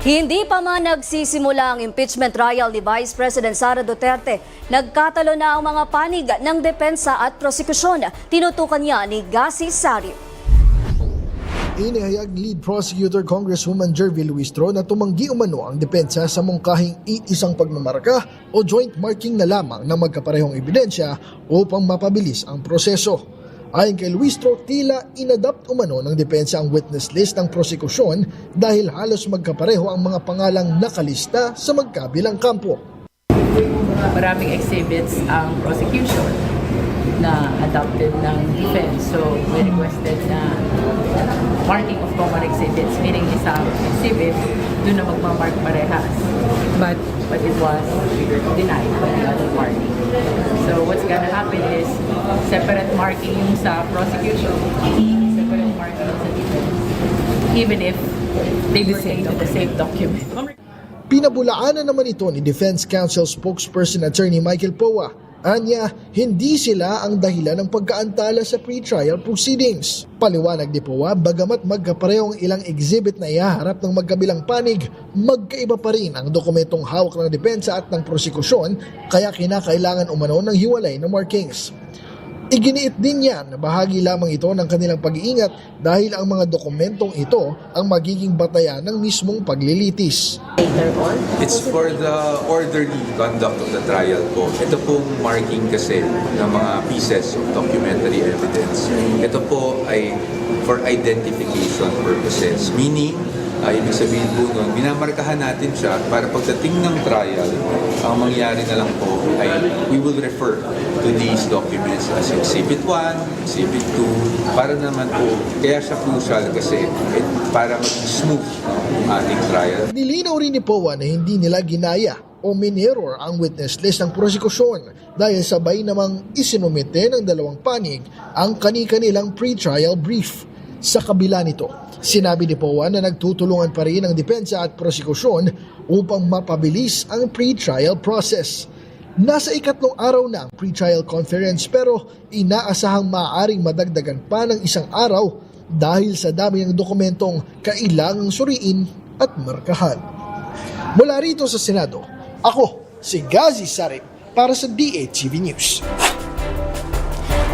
Hindi pa man nagsisimula ang impeachment trial ni Vice President Sara Duterte, nagkatalo na ang mga panig ng depensa at prosekusyon. Tinutukan niya ni Gasi Sarip. Inihayag lead prosecutor Congresswoman Jervy Luistro na tumanggi umano ang depensa sa mungkahing iisang pagmamarka o joint marking na lamang ng magkaparehong ebidensya upang mapabilis ang proseso. Ayon kay Luistro, tila inadapt umano ng depensa ang witness list ng prosekusyon dahil halos magkapareho ang mga pangalang nakalista sa magkabilang kampo. Maraming exhibits ang prosecution na adopted ng defense. So, we requested na marking of common exhibits, meaning isang exhibit, doon na magmamark parehas. But it was denied by the other party. So, what's gonna happen is separate marking yung sa prosecution, separate marking sa defense, even if they pertain to the same document. Pinabulaanan naman ito ni Defense Counsel spokesperson Attorney Michael Poa. Anya, hindi sila ang dahilan ng pagkaantala sa pre-trial proceedings. Paliwanag ni Poa, bagamat magkapareho ang ilang exhibit na ihaharap ng magkabilang panig, magkaiba pa rin ang dokumentong hawak ng depensa at ng prosekusyon, kaya kinakailangan umano ng hiwalay na markings. Iginiit din niya na bahagi lamang ito ng kanilang pag-iingat dahil ang mga dokumentong ito ang magiging batayan ng mismong paglilitis. It's for the orderly conduct of the trial po. Ito pong marking kasi ng mga pieces of documentary evidence. Ito po ay for identification purposes. Meaning, ibig sabihin po nun, minamarkahan natin siya para pagdating ng trial, ang mangyari na lang po ay we will refer to these documents as Exhibit 1, Exhibit 2, para naman po, kaya siya crucial kasi para mag-smooth ang ating trial. Nilinaw rin ni Poa na hindi nila ginaya o minerror ang witness list ng prosekusyon dahil sabay namang isinumite ng dalawang panig ang kani-kanilang pre-trial brief. Sa kabila nito, sinabi ni Poa na nagtutulungan pa rin ang depensa at prosekusyon upang mapabilis ang pre-trial process. Nasa ikatlong araw na ang pre-trial conference pero inaasahang maaaring madagdagan pa ng isang araw dahil sa dami ng dokumentong kailangang suriin at markahan. Mula rito sa Senado, ako si Gasi Sarip para sa DATV News.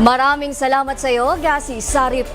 Maraming salamat sa iyo, Gasi Sarip.